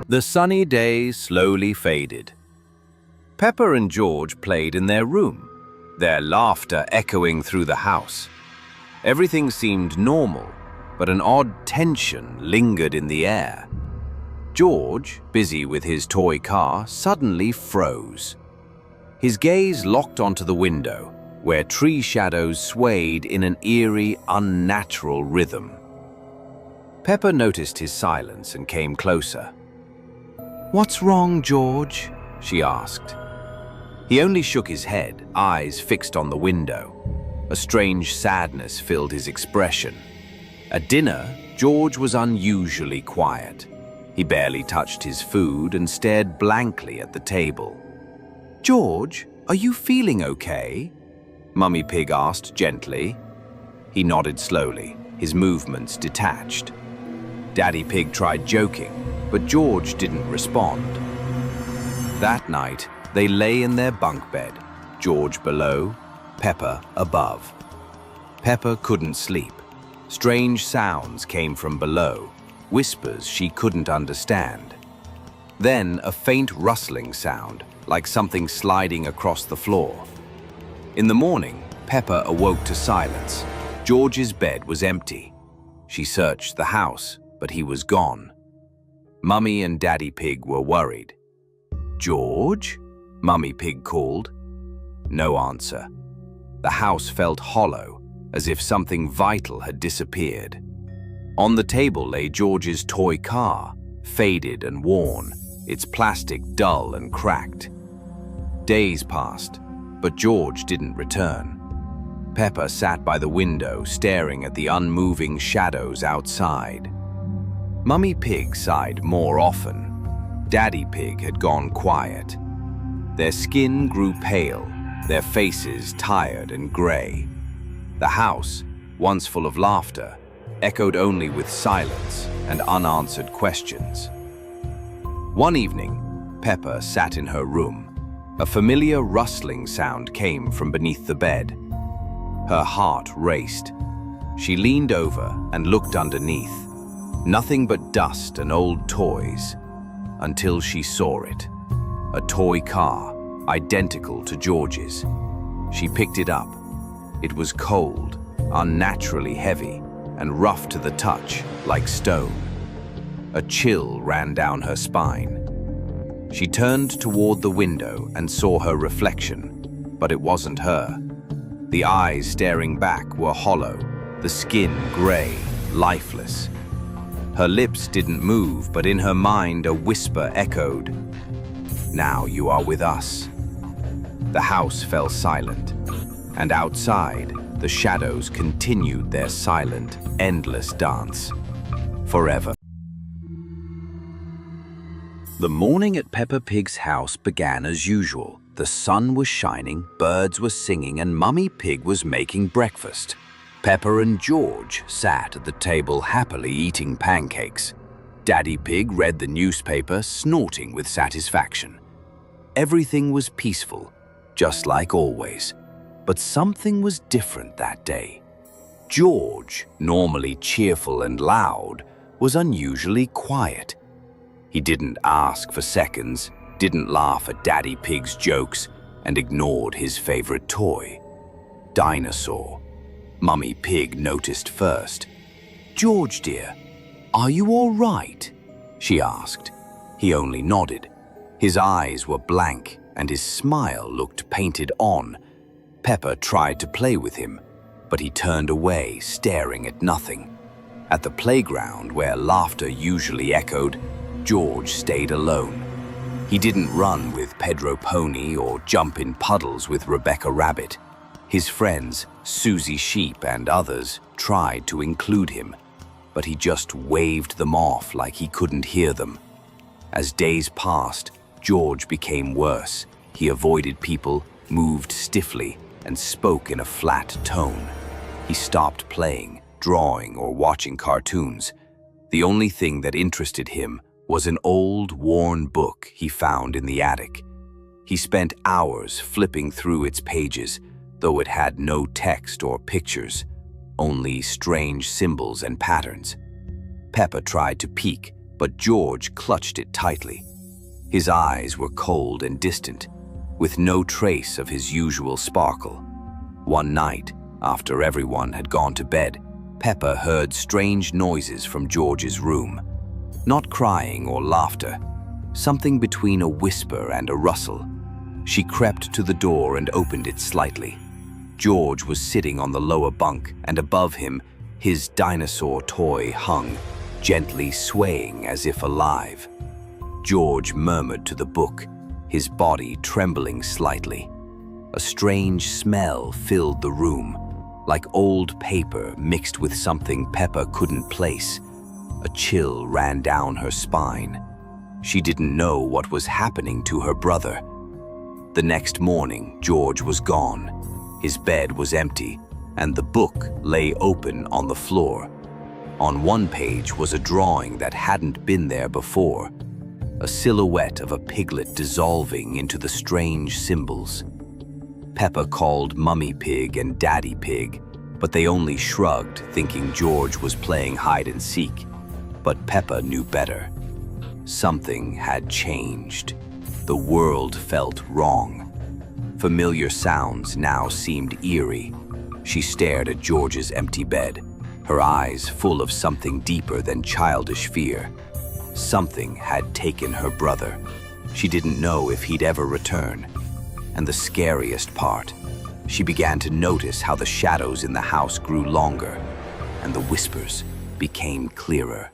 The sunny day slowly faded. Peppa and George played in their room, their laughter echoing through the house. Everything seemed normal, but an odd tension lingered in the air. George, busy with his toy car, suddenly froze. His gaze locked onto the window, where tree shadows swayed in an eerie, unnatural rhythm. Peppa noticed his silence and came closer. "What's wrong, George?" she asked. He only shook his head, eyes fixed on the window. A strange sadness filled his expression. At dinner, George was unusually quiet. He barely touched his food and stared blankly at the table. "George, are you feeling okay?" Mummy Pig asked gently. He nodded slowly, his movements detached. Daddy Pig tried joking, but George didn't respond. That night, they lay in their bunk bed, George below, Peppa above. Peppa couldn't sleep. Strange sounds came from below, whispers she couldn't understand. Then a faint rustling sound, like something sliding across the floor. In the morning, Peppa awoke to silence. George's bed was empty. She searched the house, but he was gone. Mummy and Daddy Pig were worried. "George?" Mummy Pig called. No answer. The house felt hollow, as if something vital had disappeared. On the table lay George's toy car, faded and worn, its plastic dull and cracked. Days passed, but George didn't return. Peppa sat by the window, staring at the unmoving shadows outside. Mummy Pig sighed more often. Daddy Pig had gone quiet. Their skin grew pale, their faces tired and grey. The house, once full of laughter, echoed only with silence and unanswered questions. One evening, Peppa sat in her room. A familiar rustling sound came from beneath the bed. Her heart raced. She leaned over and looked underneath. Nothing but dust and old toys, until she saw it. A toy car, identical to George's. She picked it up. It was cold, unnaturally heavy, and rough to the touch, like stone. A chill ran down her spine. She turned toward the window and saw her reflection, but it wasn't her. The eyes staring back were hollow, the skin gray, lifeless. Her lips didn't move, but in her mind a whisper echoed, "Now you are with us." The house fell silent, and outside, the shadows continued their silent, endless dance. Forever. The morning at Peppa Pig's house began as usual. The sun was shining, birds were singing, and Mummy Pig was making breakfast. Peppa and George sat at the table happily eating pancakes. Daddy Pig read the newspaper, snorting with satisfaction. Everything was peaceful, just like always. But something was different that day. George, normally cheerful and loud, was unusually quiet. He didn't ask for seconds, didn't laugh at Daddy Pig's jokes, and ignored his favorite toy, Dinosaur. Mummy Pig noticed first. "George, dear, are you all right?" she asked. He only nodded. His eyes were blank, and his smile looked painted on. Peppa tried to play with him, but he turned away, staring at nothing. At the playground, where laughter usually echoed, George stayed alone. He didn't run with Pedro Pony or jump in puddles with Rebecca Rabbit. His friends, Susie Sheep and others, tried to include him, but he just waved them off like he couldn't hear them. As days passed, George became worse. He avoided people, moved stiffly, and spoke in a flat tone. He stopped playing, drawing, or watching cartoons. The only thing that interested him was an old, worn book he found in the attic. He spent hours flipping through its pages, though it had no text or pictures, only strange symbols and patterns. Peppa tried to peek, but George clutched it tightly. His eyes were cold and distant, with no trace of his usual sparkle. One night, after everyone had gone to bed, Peppa heard strange noises from George's room. Not crying or laughter, something between a whisper and a rustle. She crept to the door and opened it slightly. George was sitting on the lower bunk, and above him, his dinosaur toy hung, gently swaying as if alive. George murmured to the book, his body trembling slightly. A strange smell filled the room, like old paper mixed with something Peppa couldn't place. A chill ran down her spine. She didn't know what was happening to her brother. The next morning, George was gone. His bed was empty, and the book lay open on the floor. On one page was a drawing that hadn't been there before, a silhouette of a piglet dissolving into the strange symbols. Peppa called Mummy Pig and Daddy Pig, but they only shrugged, thinking George was playing hide and seek. But Peppa knew better. Something had changed. The world felt wrong. Familiar sounds now seemed eerie. She stared at George's empty bed, her eyes full of something deeper than childish fear. Something had taken her brother. She didn't know if he'd ever return. And the scariest part, she began to notice how the shadows in the house grew longer, and the whispers became clearer.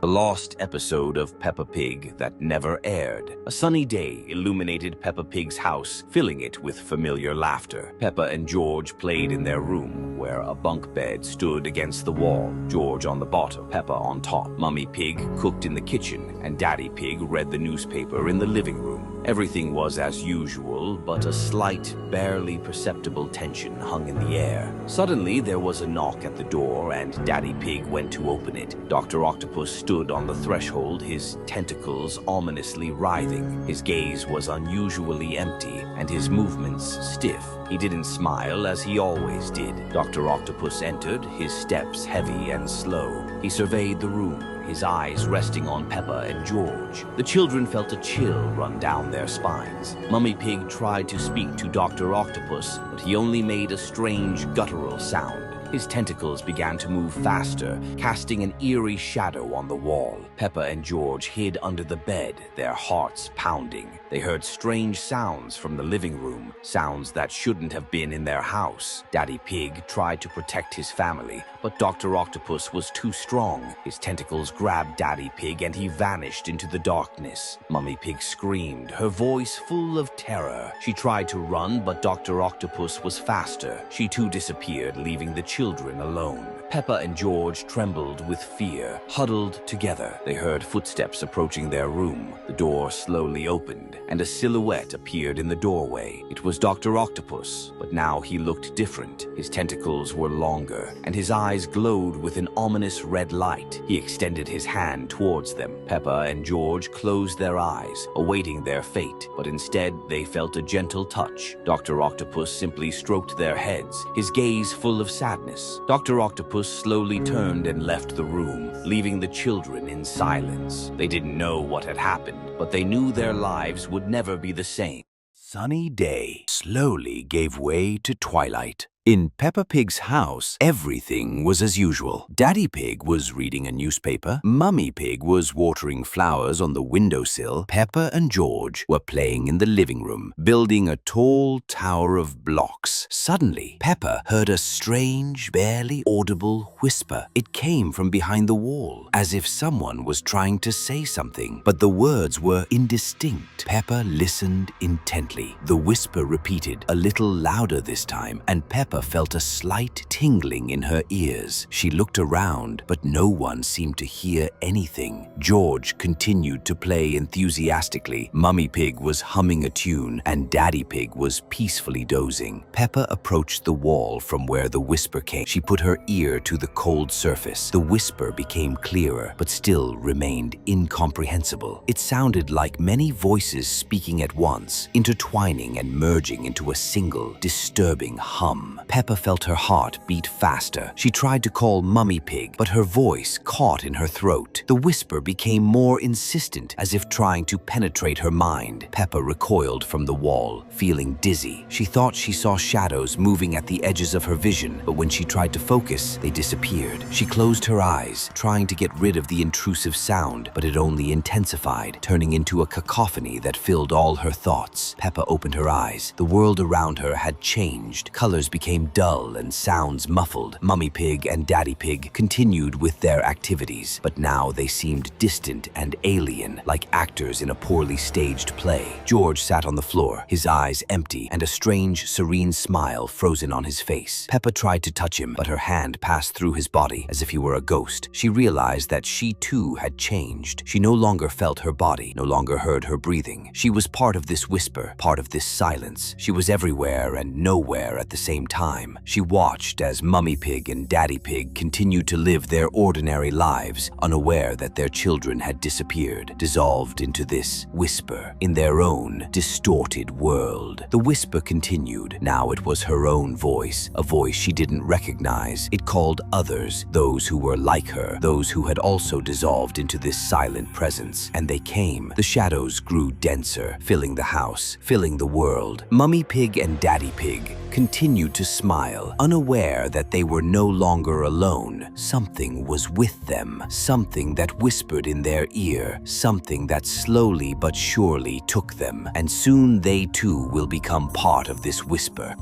The lost episode of Peppa Pig that never aired. A sunny day illuminated Peppa Pig's house, filling it with familiar laughter. Peppa and George played in their room, where a bunk bed stood against the wall, George on the bottom, Peppa on top. Mummy Pig cooked in the kitchen, and Daddy Pig read the newspaper in the living room. Everything was as usual, but a slight, barely perceptible tension hung in the air. Suddenly, there was a knock at the door, and Daddy Pig went to open it. Dr. Octopus stood on the threshold, his tentacles ominously writhing. His gaze was unusually empty, and his movements stiff. He didn't smile as he always did. Dr. Octopus entered, his steps heavy and slow. He surveyed the room, his eyes resting on Peppa and George. The children felt a chill run down their spines. Mummy Pig tried to speak to Dr. Octopus, but he only made a strange guttural sound. His tentacles began to move faster, casting an eerie shadow on the wall. Peppa and George hid under the bed, their hearts pounding. They heard strange sounds from the living room, sounds that shouldn't have been in their house. Daddy Pig tried to protect his family, but Dr. Octopus was too strong. His tentacles grabbed Daddy Pig and he vanished into the darkness. Mummy Pig screamed, her voice full of terror. She tried to run, but Dr. Octopus was faster. She too disappeared, leaving the children alone. Peppa and George trembled with fear, huddled together. They heard footsteps approaching their room. The door slowly opened, and a silhouette appeared in the doorway. It was Dr. Octopus, but now he looked different. His tentacles were longer, and his eyes glowed with an ominous red light. He extended his hand towards them. Peppa and George closed their eyes, awaiting their fate, but instead they felt a gentle touch. Dr. Octopus simply stroked their heads, his gaze full of sadness. Dr. Octopus slowly turned and left the room, leaving the children in silence. They didn't know what had happened, but they knew their lives would never be the same. Sunny day slowly gave way to twilight. In Peppa Pig's house, everything was as usual. Daddy Pig was reading a newspaper. Mummy Pig was watering flowers on the windowsill. Peppa and George were playing in the living room, building a tall tower of blocks. Suddenly, Peppa heard a strange, barely audible whisper. It came from behind the wall, as if someone was trying to say something, but the words were indistinct. Peppa listened intently. The whisper repeated, a little louder this time, and Peppa felt a slight tingling in her ears. She looked around, but no one seemed to hear anything. George continued to play enthusiastically. Mummy Pig was humming a tune, and Daddy Pig was peacefully dozing. Peppa approached the wall from where the whisper came. She put her ear to the cold surface. The whisper became clearer, but still remained incomprehensible. It sounded like many voices speaking at once, intertwining and merging into a single, disturbing hum. Peppa felt her heart beat faster. She tried to call Mummy Pig, but her voice caught in her throat. The whisper became more insistent, as if trying to penetrate her mind. Peppa recoiled from the wall, feeling dizzy. She thought she saw shadows moving at the edges of her vision, but when she tried to focus, they disappeared. She closed her eyes, trying to get rid of the intrusive sound, but it only intensified, turning into a cacophony that filled all her thoughts. Peppa opened her eyes. The world around her had changed. Colors became dull and sounds muffled. Mummy Pig and Daddy Pig continued with their activities, but now they seemed distant and alien, like actors in a poorly staged play. George sat on the floor, his eyes empty and a strange, serene smile frozen on his face. Peppa tried to touch him, but her hand passed through his body as if he were a ghost. She realized that she too had changed. She no longer felt her body, no longer heard her breathing. She was part of this whisper, part of this silence. She was everywhere and nowhere at the same time. She watched as Mummy Pig and Daddy Pig continued to live their ordinary lives, unaware that their children had disappeared, dissolved into this whisper in their own distorted world. The whisper continued. Now it was her own voice, a voice she didn't recognize. It called others, those who were like her, those who had also dissolved into this silent presence. And they came. The shadows grew denser, filling the house, filling the world. Mummy Pig and Daddy Pig continued to smile, unaware that they were no longer alone. Something was with them, something that whispered in their ear, something that slowly but surely took them, and soon they too will become part of this whisper.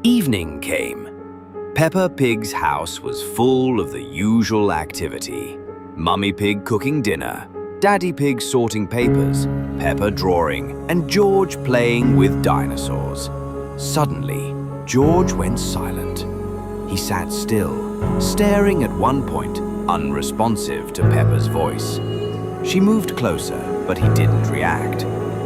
Evening came. Peppa Pig's house was full of the usual activity. Mummy Pig cooking dinner, Daddy Pig sorting papers, Peppa drawing, and George playing with dinosaurs. Suddenly, George went silent. He sat still, staring at one point, unresponsive to Peppa's voice. She moved closer, but he didn't react.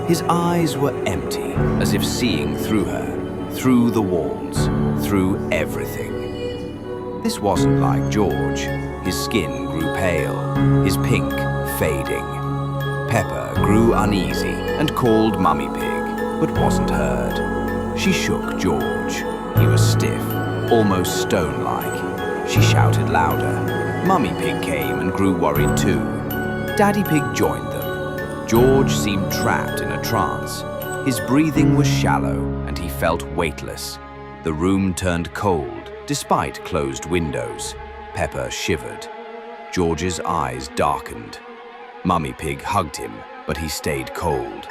His eyes were empty, as if seeing through her, through the walls, through everything. This wasn't like George. His skin grew pale, his pink fading. Peppa grew uneasy and called Mummy Pig, but wasn't heard. She shook George. He was stiff, almost stone-like. She shouted louder. Mummy Pig came and grew worried too. Daddy Pig joined them. George seemed trapped in a trance. His breathing was shallow and he felt weightless. The room turned cold, despite closed windows. Peppa shivered. George's eyes darkened. Mummy Pig hugged him, but he stayed cold.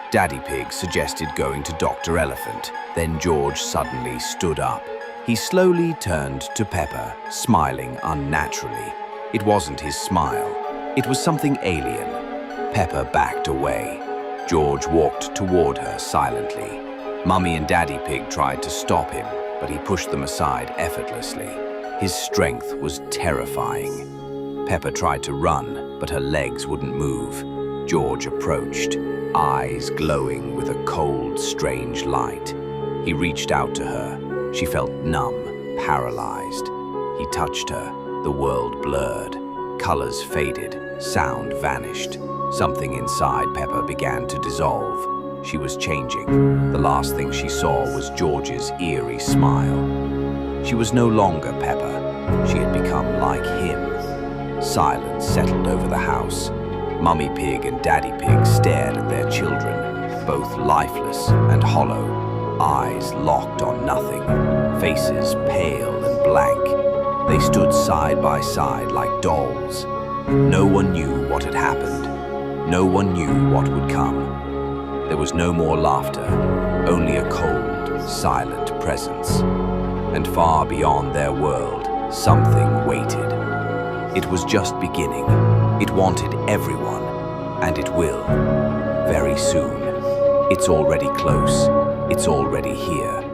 Daddy Pig suggested going to Dr. Elephant. Then George suddenly stood up. He slowly turned to Peppa, smiling unnaturally. It wasn't his smile. It was something alien. Peppa backed away. George walked toward her silently. Mummy and Daddy Pig tried to stop him, but he pushed them aside effortlessly. His strength was terrifying. Peppa tried to run, but her legs wouldn't move. George approached, eyes glowing with a cold, strange light. He reached out to her. She felt numb, paralyzed. He touched her. The world blurred. Colors faded. Sound vanished. Something inside Peppa began to dissolve. She was changing. The last thing she saw was George's eerie smile. She was no longer Peppa. She had become like him. Silence settled over the house. Mummy Pig and Daddy Pig stared at their children, both lifeless and hollow, eyes locked on nothing, faces pale and blank. They stood side by side like dolls. No one knew what had happened. No one knew what would come. There was no more laughter, only a cold, silent presence. And far beyond their world, something waited. It was just beginning. It wanted everyone, and it will, very soon. It's already close. It's already here.